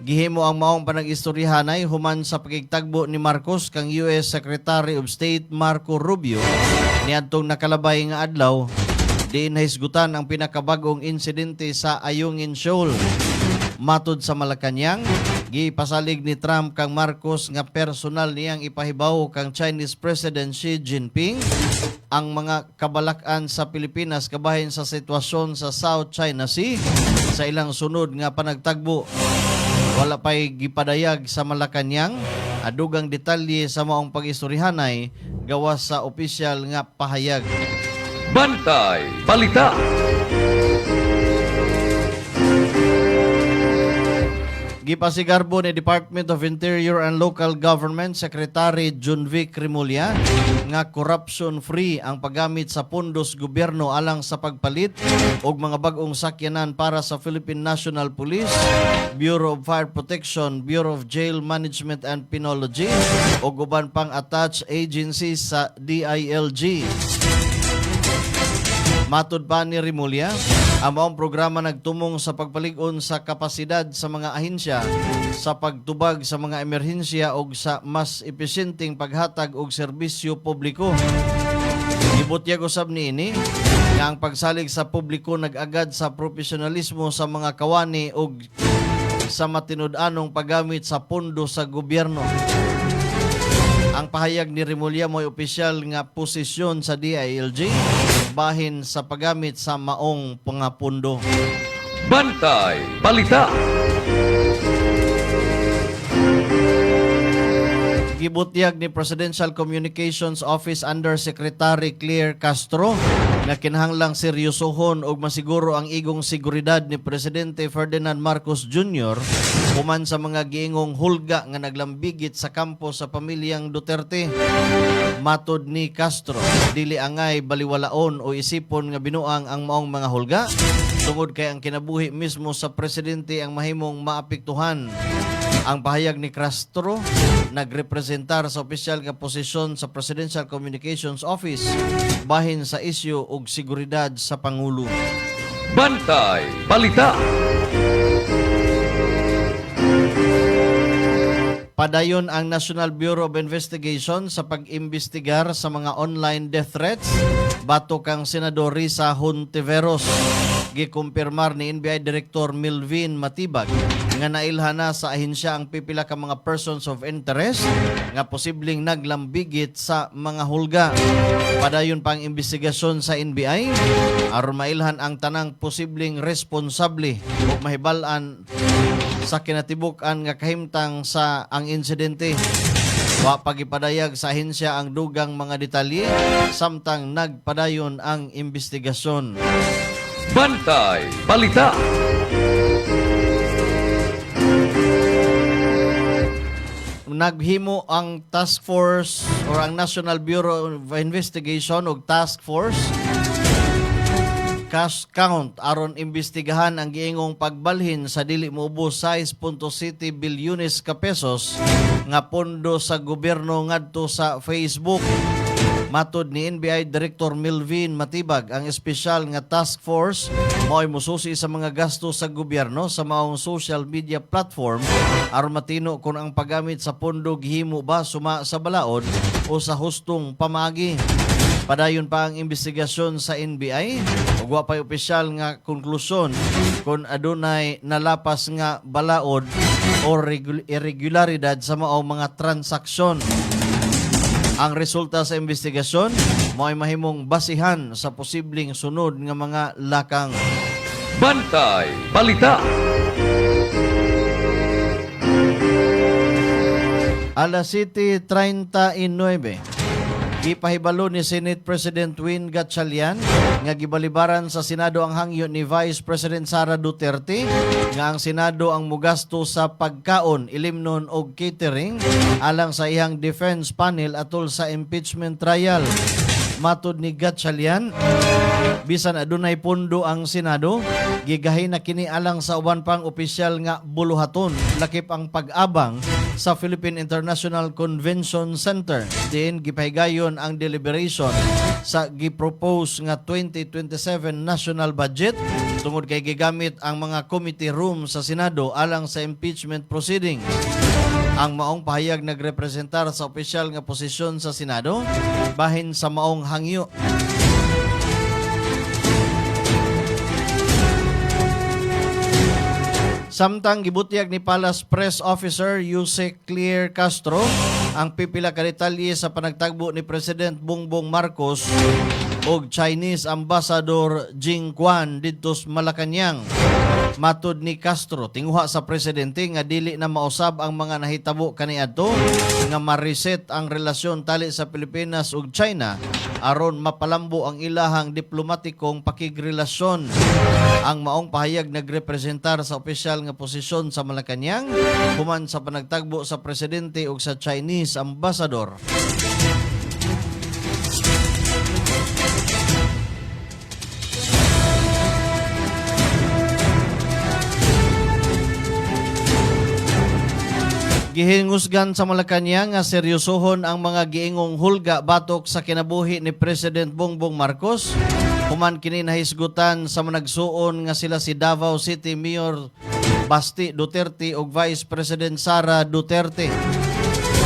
Gihimo ang maong panag-istoryahanay human sa pagigtagbo ni Marcos kang US Secretary of State Marco Rubio niadtong nakalabay nga adlaw diin nahisgutan ang pinakabagong insidente sa Ayungin Shoal. Matud sa Malacañang, gipasalig ni Trump kang Marcos nga personal niyang ipahibaw kang Chinese President Xi Jinping ang mga kabalakan sa Pilipinas kabahin sa sitwasyon sa South China Sea sa ilang sunod nga panagtagbo. Wala pa'y gipadayag sa Malacañang adugang detalye sa maong pag-istoryahanay gawas sa opisyal nga pahayag. Bantay Balita. Gipasigarbo ni Department of Interior and Local Government Secretary Junvic Rimulya nga corruption-free ang paggamit sa pundos gobyerno alang sa pagpalit og mga bag-ong sakyanan para sa Philippine National Police, Bureau of Fire Protection, Bureau of Jail Management and Penology ug uban pang attached agencies sa DILG. Matud pa ni Rimulya, ang maong programa nagtumong sa pagpalig-on sa kapasidad sa mga ahensya sa pagtubag sa mga emerhensya o sa mas epesyenteng paghatag og serbisyo publiko. Gibutyag usab niini nga ang pagsalig sa publiko nag-agad sa profesionalismo sa mga kawani o sa matinud-anong paggamit sa pondo sa gobyerno. Ang pahayag ni Rimulya mo'y opisyal nga posisyon sa DILG bahin sa paggamit sa maong pangapundo. Bantay Balita. Gibutyag ni Presidential Communications Office Undersecretary Claire Castro na kinahanglang seryosohon og masiguro ang igong seguridad ni Presidente Ferdinand Marcos Jr. human sa mga giingong hulga nga naglambigit sa kampo sa pamilyang Duterte. Matod ni Castro, dili angay baliwalaon o isipon nga binuang ang maong mga hulga tungod kay ang kinabuhi mismo sa presidente ang mahimong maapektuhan. Ang pahayag ni Castro nagrepresentar sa opisyal nga posisyon sa Presidential Communications Office bahin sa isyu ug seguridad sa Pangulo. Bantay Balita. Padayon ang National Bureau of Investigation sa pag-imbestigar sa mga online death threats batok kang Senador Risa Hontiveros. Gikumpirmar ni NBI Director Milvin Matibag nga nailhan na sa ahensya ang pipila ka mga persons of interest nga posibleng naglambigit sa mga hulga. Padayon pang investigasyon sa NBI aron mailhan ang tanang posibleng responsable o mahibalan sa kinatibuk-an nga kahimtang sa ang insidente. Wa pagipadayag sa ahensya ang dugang mga detalye samtang nagpadayon ang investigasyon. Bantay Balita. naghimo ang task force or ang National Bureau of Investigation og task force cash count aron imbestigahan ang giingong pagbalhin sa dili moubos 6.7 bilyones ka pesos nga pondo sa gobyerno ngadto sa Facebook. Matod ni NBI Director Melvin Matibag, ang espesyal nga task force mao'y mususi sa mga gasto sa gobyerno sa maong social media platform aron matino kung ang paggamit sa pondo gihimo ba suma sa balaod o sa hustong pamagi. Padayon pa ang investigasyon sa NBI ug wa pay opisyal nga konklusyon kung adunay nalapas nga balaod o irregularidad sa maong mga transaksyon. Ang resulta sa investigasyon mao'y mahimong basihan sa posibleng sunod nga mga lakang. Bantay Balita. Alas 7:39. Gipahibalo ni Senate President Win Gatchalian nga gibalibaran sa Senado ang hangyo ni Vice President Sara Duterte nga ang Senado ang mugasto sa pagkaon, ilimnon og catering alang sa iyang defense panel atol sa impeachment trial. Matod ni Gatchalian, bisan adunay pondo ang Senado, gigahin na kini alang sa uban pang opisyal nga buluhaton lakip ang pag-abang sa Philippine International Convention Center. Din gipahigayon ang deliberation sa gipropose nga 2027 national budget tungod kay gigamit ang mga committee room sa Senado alang sa impeachment proceeding. Ang maong pahayag nagrepresentar sa opisyal nga posisyon sa Senado bahin sa maong hangyo. Samtang gibutyag ni Palace Press Officer Yusek Clear Castro ang pipila ka detalye sa panagtagbo ni President Bongbong Marcos og Chinese Ambassador Jing Quan didto sa Malacañang. Matod ni Castro, tinguha sa presidente nga dili na mausab ang mga nahitabo kaniadto nga ma-reset ang relasyon tali sa Pilipinas ug China aron mapalambo ang ilahang diplomatikong pakigrelasyon. Ang maong pahayag nagrepresentar sa opisyal nga posisyon sa Malacañang human sa panagtagbo sa presidente ug sa Chinese Ambassador. Gihingusgan sa Malacañang nga seryosohon ang mga giingong hulga batok sa kinabuhi ni President Bongbong Marcos. Human kini nahisgutan sa managsuon nga sila si Davao City Mayor Basti Duterte ug Vice President Sara Duterte.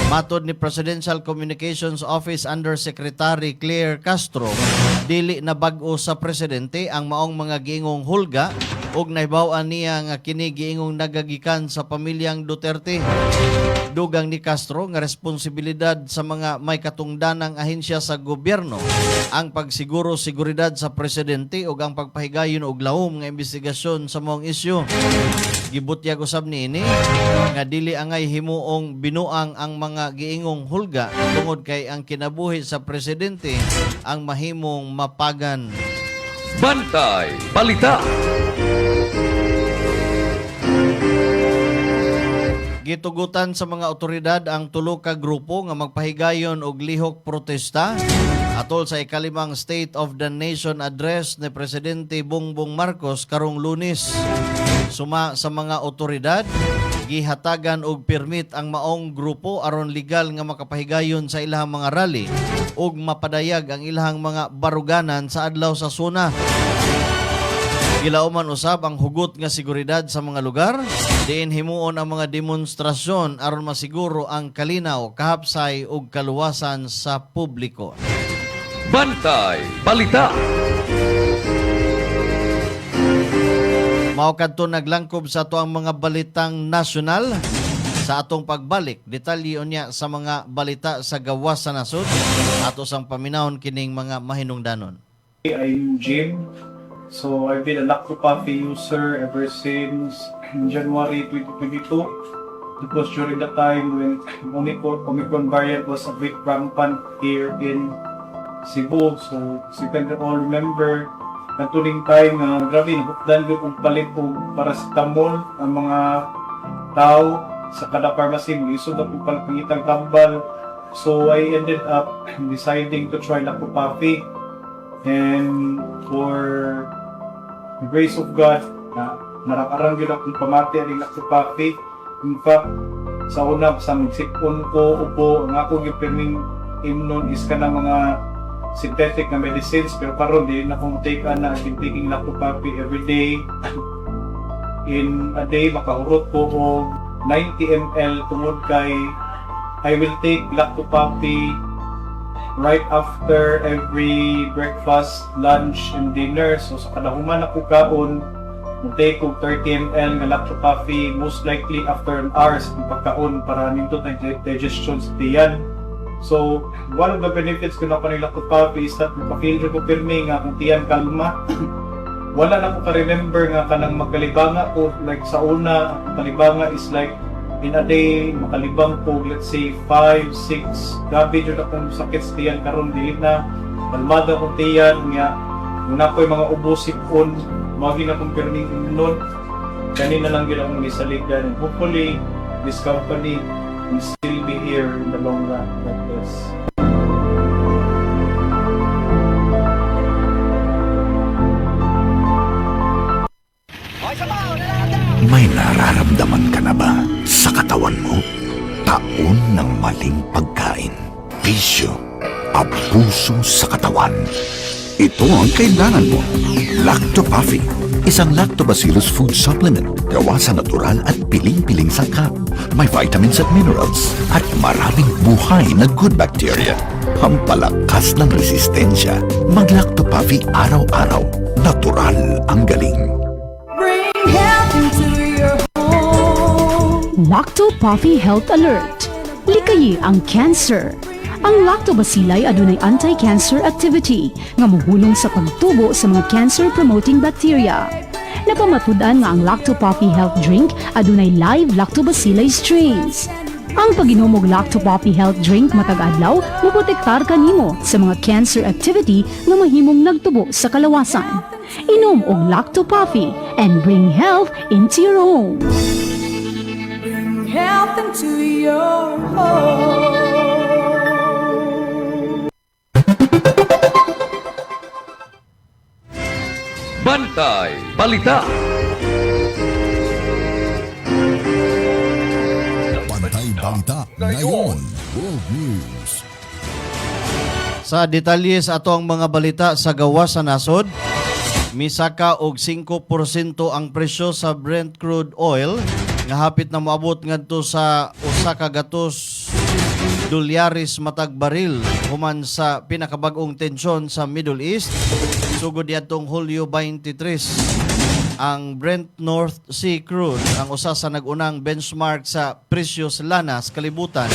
Matod ni Presidential Communications Office Undersecretary Claire Castro, dili na bag-o sa presidente ang maong mga giingong hulga ug nahibaw-an niya nga kini giingong nagagikan sa pamilyang Duterte. Dugang ni Castro nga responsibilidad sa mga may katungdanang ahensya sa gobyerno ang pagsiguro seguridad sa presidente ug ang pagpahigayon og lahom nga investigasyon sa maong isyu. Gibutyag usab niini nga dili angay himuong binuang ang mga giingong hulga tungod kay ang kinabuhi sa presidente ang mahimong mapagan. Bantay Balita. Gitugutan sa mga otoridad ang tulo ka grupo nga magpahigayon og lihok protesta atol sa ikalimang State of the Nation address ni Presidente Bongbong Marcos karong Lunes. Suma sa mga otoridad, gihatagan og permit ang maong grupo aron legal nga makapahigayon sa ilahang mga rally ug mapadayag ang ilahang mga baruganan sa adlaw sa SUNA. Gilauman usab ang hugot nga seguridad sa mga lugar, diin himuon ang mga demonstrasyon aron masiguro ang kalinaw, kahapsay ug kaluwasan sa publiko. Bantay Balita. Mao kadto naglangkob sa ato ang mga balitang nasyonal sa atong pagbalik. Detalye unya sa mga balita sa gawas sa nasod ato sang paminahon kining mga mahinungdanon. I'm Jim. So I've been a Lacto Coffee user ever since January 2022. It was during the time when Omicron variant was a bit rampant here in Cebu. So as you can all remember, natuling time grabe nahukdan ko kung palit po paracetamol ang mga tao sa kada pharmacy mo isod ako pangitang tambal. So I ended up deciding to try Lacto Puffy, and for the grace of God, narakarang yun akong pamati ang Lacto Puffy. In fact, sa una sa magsipon ko upo ang ako gipirming imnon is ka ng mga synthetic na medicines, pero karon di na akong take na I've been taking Lacto Puffy every day. In a day makahurot ko og 90 ml tungod kay I will take Lacto Puffy right after every breakfast, lunch, and dinner. So sa kadahuman ako kaon, take kog 30 ml nga Lacto Puffy, most likely after an hour sa pagkaon para nindot ang digestion sa tiyan. So, one of the benefits ko na pa ng Lacto Puffy is that mapafeel ko pirmi nga akong tiyan kalma. Wala na ko ka-remember nga kanang magkalibanga ko. Like sa una, ang kalibanga is like in a day, makalibang ko, let's say 5, 6, gabi dyan akong sakit sa tiyan karon dili na. Kalmada akong tiyan nga, kung na ko'y mga ubosipon, magi na kong pirming nun. Kanina lang yun akong isaligan. And hopefully, this company will still be here in the long run like this. May nararamdaman ka na ba sa katawan mo? Taon ng maling pagkain, bisyo, abuso sa katawan. Ito ang kailangan mo. Lacto Puffy, isang lactobacillus food supplement gawa sa natural at piling-piling sangkap. May vitamins at minerals at maraming buhay na good bacteria. Pampalakas ng resistensya. Mag-Lacto Puffy araw-araw. Natural ang galing. Bring health into your home. Lacto Puffy Health Alert. Likayi ang cancer. Ang lactobacilli adunay anti-cancer activity nga mohulong sa pagtubo sa mga cancer-promoting bacteria. Napamatud-an nga ang Lacto Puffy Health Drink adunay live lactobacilli strains. Ang pag-inom og Lacto Puffy Health Drink matag adlaw moprotektar kanimo sa mga cancer activity nga mahimong nagtubo sa kalawasan. Inom og Lacto Puffy and bring health into your home. Bring health into your home. Bantay Balita. Bantay Balita ngayon. World News. Sa detalye sa ato ang mga balita sa gawas sa nasod, misaka og 5% ang presyo sa Brent crude oil nga hapit na moabot ngadto sa $1 dolyares matag baril human sa pinakabag-ong tensyon sa Middle East sugod niadtong Hulyo 23. Ang Brent North Sea crude ang usa sa nagunang benchmark sa presyo sa lana sa kalibutan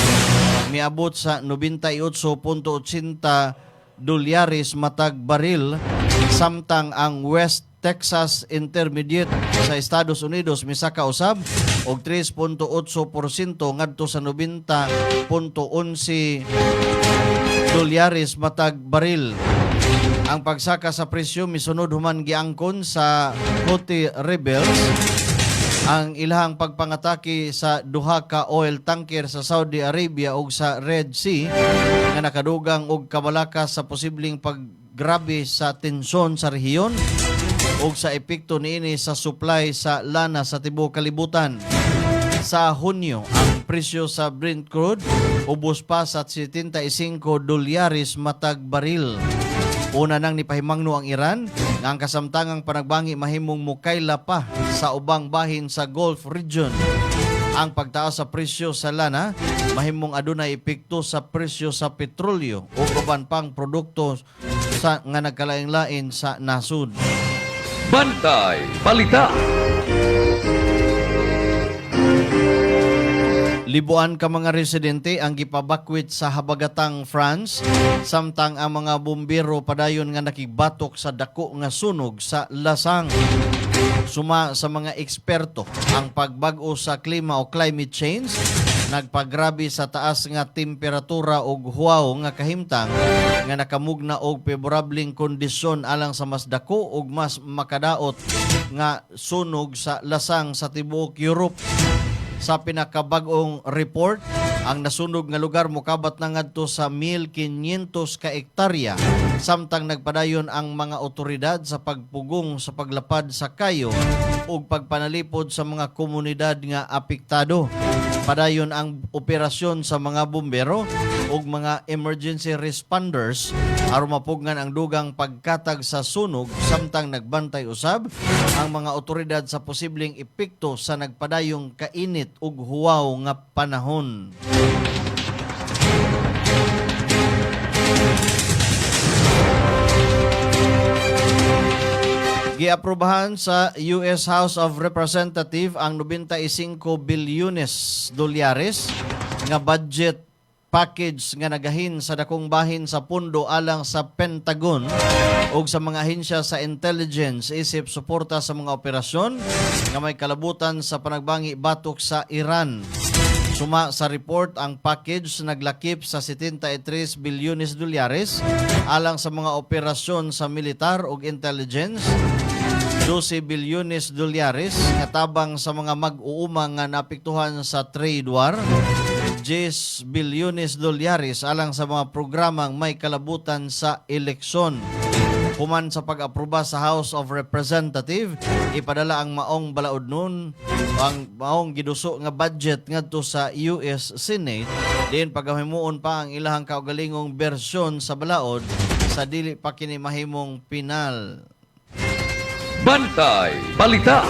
miabot sa 98.80 dolyares matag baril, samtang ang West Texas Intermediate sa Estados Unidos misaka usab og 3.8% ngadto sa 90.11 dolyares matag baril. Ang pagsaka sa presyo misunod human giangkon sa Houthi rebels ang ilahang pagpangatake sa duha ka oil tanker sa Saudi Arabia ug sa Red Sea nga nakadugang og kabalakas sa posibleng paggrabe sa tensyon sa rehiyon ug sa epekto niini sa supply sa lana sa tibuok kalibutan. Sa Hunyo, ang presyo sa Brent crude ubos pa sa 75 dolyares matag baril. Una nang nipahimangno ang Iran nga ang kasamtangang panagbangi mahimong mukayla pa sa ubang bahin sa Gulf region. Ang pagtaas sa presyo sa lana mahimong adunay epekto sa presyo sa petrolyo o uban pang produkto sa nga nagkalain-lain sa nasud. Bantay Balita. Libuan ka mga residente ang gipabakwit sa habagatang France, samtang ang mga bumbero padayon nga nakibatok sa dako nga sunog sa lasang. Suma sa mga eksperto, ang pagbag-o sa klima o climate change nagpagrabe sa taas nga temperatura ug huwaw nga kahimtang nga nakamugna og favorabling kondisyon alang sa mas dako ug mas makadaot nga sunog sa lasang sa tibuok Europe. sa pinakabag-ong report, ang nasunog nga lugar mokabat na ngadto sa 1,500 ka ektarya. Samtang nagpadayon ang mga otoridad sa pagpugong sa paglapad sa kayo ug pagpanalipod sa mga komunidad nga apektado. Padayon ang operasyon sa mga bumbero ug mga emergency responders aron mapugnan ang dugang pagkatag sa sunog, samtang nagbantay usab ang mga otoridad sa posibleng epekto sa nagpadayong kainit ug huwaw nga panahon. Giaprobahan sa US House of Representatives ang 95 bilyones dolyares nga budget package nga nagahin sa dakong bahin sa pundo alang sa Pentagon ug sa mga ahensya sa intelligence isip suporta sa mga operasyon nga may kalabutan sa panagbangi batok sa Iran. Suma sa report, ang package naglakip sa 73 bilyones dolyares alang sa mga operasyon sa militar ug intelligence, 12 bilyones dolyares nga tabang sa mga mag-uuma nga naapektuhan sa trade war, 10 bilyones dolyares alang sa mga programang may kalabutan sa eleksyon. Human sa pag-aproba sa House of Representatives, ipadala ang maong balaod nun, ang maong giduso nga budget ngadto sa US Senate, din pagahimuon pa ang ilahang kaugalingong bersyon sa balaod sa dili pa kini mahimong pinal. Bantay Balita.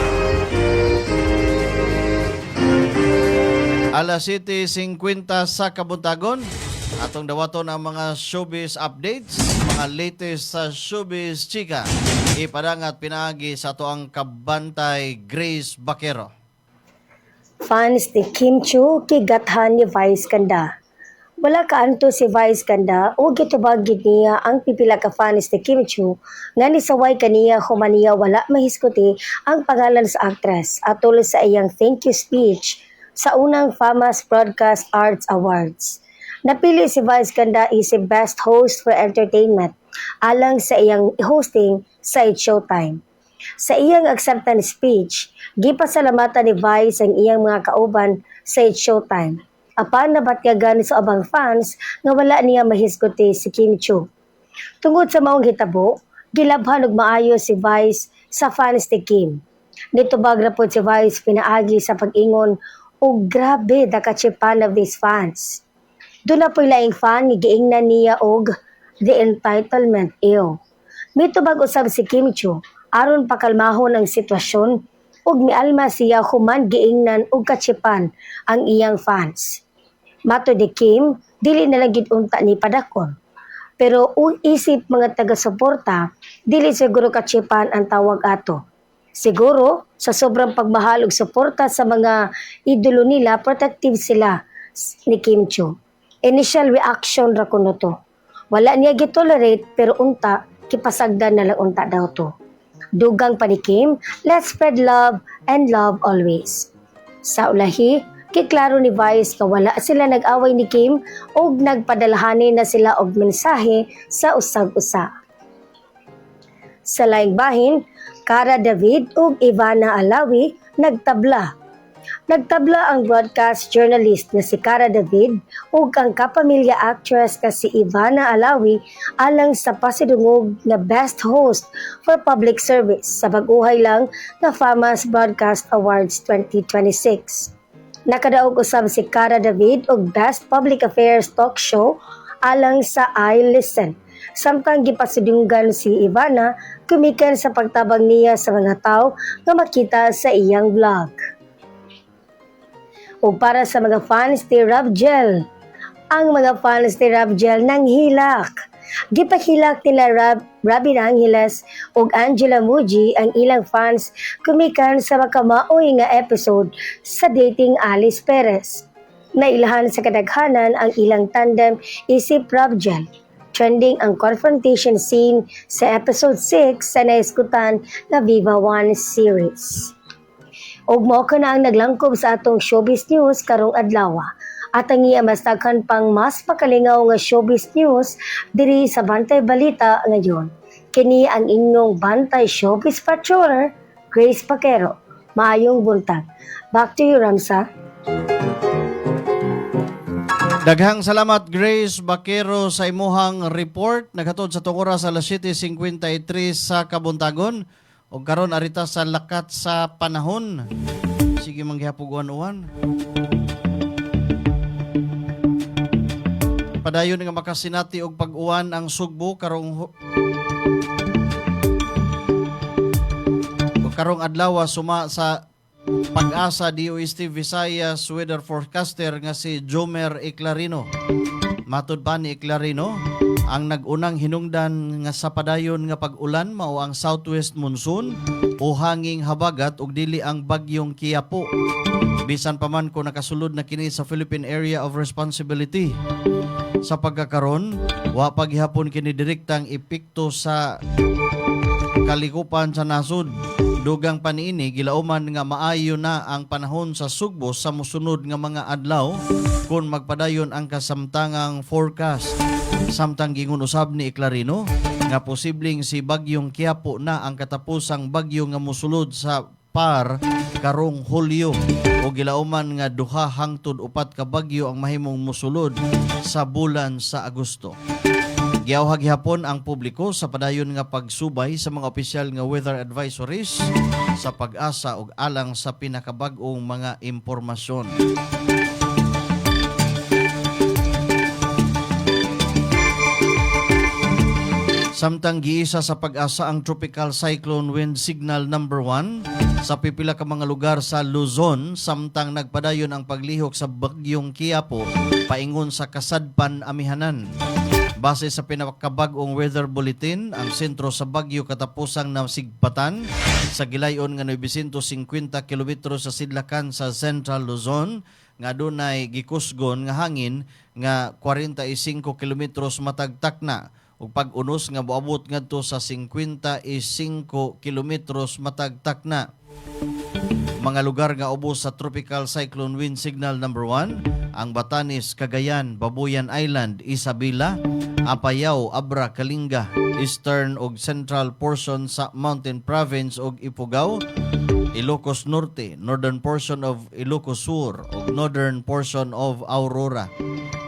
Alas 7:50 sa kabuntagon, atong dawaton ang mga showbiz updates, mga latest sa showbiz chika. Ipadangat pinaagi sa ato ang kabantay Grace Bakero. Fans ni Kim Chiu kigathan ni Vice Ganda. Wala kaanto si Vice Ganda o gitubag niya ang pipila ka fans ni Kim Chiu nga nisaway kaniya humaniya wala mahiskuti ang pangalan sa actress atol sa iyang thank you speech sa unang Famous Broadcast Arts Awards. Napili si Vice Ganda isip Best Host for Entertainment alang sa iyang hosting sa It's Showtime. Sa iyang acceptance speech, gipasalamatan ni Vice ang iyang mga kauban sa It's Showtime. Apan nabatyagan sa abang fans nga wala niya mahisguti si Kim Chiu. Tungod sa maong hitabo, gilabhan og maayo si Vice sa fans ni Kim. Nitubag ra pod si Vice pinaagi sa pag-ingon og grabe the kachipan of these fans. Doon na po'y laing fan nga giingnan niya og the entitlement ew. Mitubag usab si Kim Chiu aron pakalmahon ang sitwasyon ug mialma siya human giingnan og kachipan ang iyang fans. Mato ni Kim, dili na lang gid unta ni padakon. Pero ug isip mga taga-suporta, dili siguro kachipan ang tawag ato. Siguro sa sobrang pagmahal ug suporta sa mga idolo nila, protective sila ni Kim Chiu. Initial reaction ra kuno to. Wala niya gitolerate pero unta kipasagdan na lang unta daw to. Dugang pa ni Kim, let's spread love and love always. Sa ulahi, kiklaro ni Vice nga wala sila nag-away ni Kim ug nagpadalhanin na sila og mensahe sa usag-usa. Sa laing bahin, Cara David ug Ivana Alawi nagtabla. Nagtabla ang broadcast journalist na si Cara David ug ang kapamilya actress na si Ivana Alawi alang sa pasidungog na Best Host for Public Service sa baguhay lang na Famous Broadcast Awards 2026. Nakadaog usab si Cara David og Best Public Affairs Talk Show alang sa I Listen. Samtang gipasidunggan si Ivana kumikan sa pagtabang niya sa mga tao nga makita sa iyang vlog. O para sa mga fans ni Rabjel, ang mga fans ni Rabjel nang hilak. Gipahilak nila Robin Angeles ug Angela Muji ang ilang fans kumikan sa makamaoy nga episode sa Dating Alice Perez. Nailahan sa kadaghanan ang ilang tandem isip Rabjel. Trending ang confrontation scene sa episode 6 sa naiskutan na Viva One series. Og mao na ang naglangkob sa atong showbiz news karong adlaw. At ang iya mas daghan pang mas pakalingaw nga showbiz news diri sa Bantay Balita ngayon. Kini ang inyong Bantay Showbiz Patroller, Grace Bakero. Maayong buntag. Back to you, Ramsa. Daghang salamat Grace Bakero sa imuhang report. Naghatod sa tungora sa alas 7:53 sa Kabuntagon. O karon arita sa lakat sa panahon. Sige manggihapuguan-uwan. Padayon nga makasinati og pag-uwan ang Sugbo karong adlaw suma sa Pag-asa DOST Visayas weather forecaster nga si Jomer Eclarino. Matud pa ni Eclarino, ang nag-unang hinungdan nga sa padayon nga pag-ulan mao ang southwest monsoon o hanging habagat ug dili ang bagyong Quiapo. Bisan pa man ko nakasulod na kini sa Philippine Area of Responsibility. Sa pagkakaron, wa paghihapon kini direktang epekto sa kalikupan sa nasod. Dugang paniini, gilauman nga maayo na ang panahon sa Sugbo sa musunod nga mga adlaw kung magpadayon ang kasamtangang forecast. Samtang gingon usab ni Eclarino nga posibleng si bagyong Quiapo na ang katapusang bagyo nga musulod sa par karong Hulyo o gilauman nga duha hangtod upat ka bagyo ang mahimong musulod sa bulan sa Agosto. Giawhag gihapon ang publiko sa padayon nga pagsubay sa mga opisyal nga weather advisories sa Pag-asa ug alang sa pinakabag-ong mga impormasyon. Samtang giisa sa Pag-asa ang tropical cyclone wind signal number 1 sa pipila ka mga lugar sa Luzon, samtang nagpadayon ang paglihok sa bagyong Quiapo paingon sa kasadpan amihanan. Base sa pinakabag-ong weather bulletin, ang sentro sa bagyo katapusang nasigpatan sa gilayon nga 950 kilometro sa sidlakan sa Central Luzon nga dunay gikusgon nga hangin nga 45 kilometros matag takna ug pag-unos nga moabot ngadto sa 55 kilometros matag takna. Mga lugar nga ubos sa tropical cyclone wind signal number 1, ang Batanes, Cagayan, Babuyan Island, Isabela, Apayao, Abra, Kalinga, eastern ug central portion sa Mountain Province ug Ifugao, Ilocos Norte, northern portion of Ilocos Sur ug northern portion of Aurora.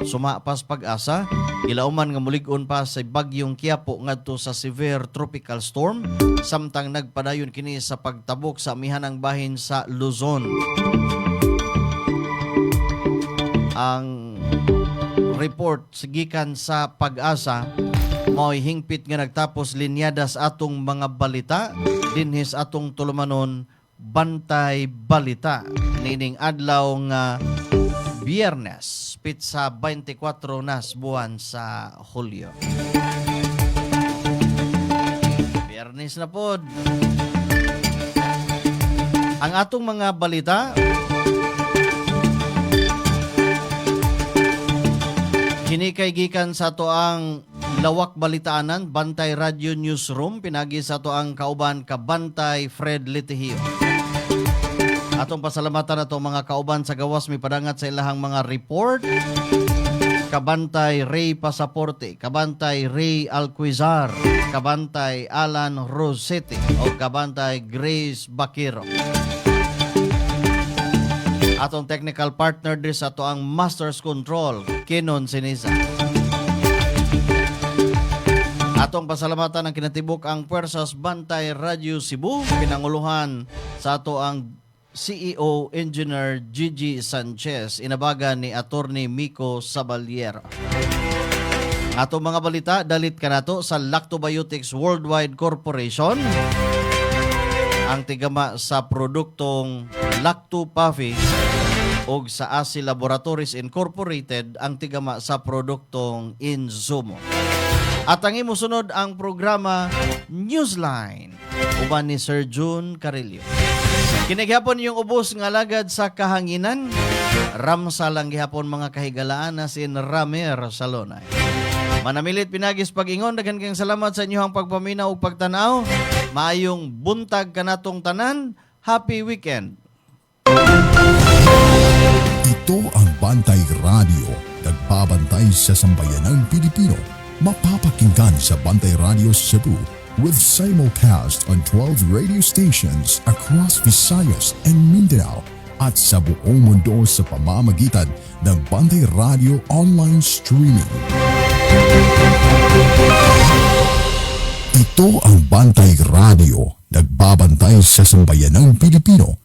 Sumapas Pag-asa, gilauman nga mulig-on pa sa bagyong Quiapo ngadto sa severe tropical storm, samtang nagpadayon kini sa pagtabok sa amihanang bahin sa Luzon. Ang report gikan sa Pag-asa mao'y hingpit nga nagtapos linyadas atong mga balita dinhis atong tulumanon Bantay Balita nining adlaw nga Biyernes pitsa 24 nas buwan sa Hulyo. Biyernes na pod. Ang atong mga balita kinikay gikan sa to ang Lawak Balitaanan, Bantay Radio Newsroom, pinagi sa to ang kauban ka Bantay Fred Litihio. Atong pasalamatan na to mga kauban sa gawas may padangat sa ilahang mga report. Kabantay Ray Pasaporte, Kabantay Ray Alquizar, Kabantay Alan Rosete o Kabantay Grace Bakero. Atong technical partner din sa to ang Masters Control, Kenon Sinisa. Atong pasalamatan ang kinatibok ang Puwersas Bantay Radio Cebu, pinanguluhan sa ato ang CEO Engineer Gigi Sanchez, inabagan ni Attorney Miko Sabaliero. Atong mga balita, dalit ka nato sa Lactobiotics Worldwide Corporation, ang tigama sa produktong Lacto Puffy, o sa ASI Laboratories Incorporated, ang tigama sa produktong Inzumo. At ang imusunod ang programa Newsline, uban ni Sir June Carillo. Kinighapon yung ubos nga lagad sa kahanginan, ramsa lang gihapon mga kahigalaan na sin Ramer Salonay. Manamilit pinagis pag-ingon, daghan kayong salamat sa inyong pagpaminaw ug pagtanaw. Maayong buntag kanatong tanan. Happy weekend. Ito ang Bantay Radio, nagbabantay sa sambayanang Pilipino. Mapapakinggan sa Bantay Radio Cebu with simulcast on 12 radio stations across Visayas and Mindanao at sa buong mundo sa pamamagitan ng Bantay Radio Online Streaming. Ito ang Bantay Radio, nagbabantay sa sambayanang Pilipino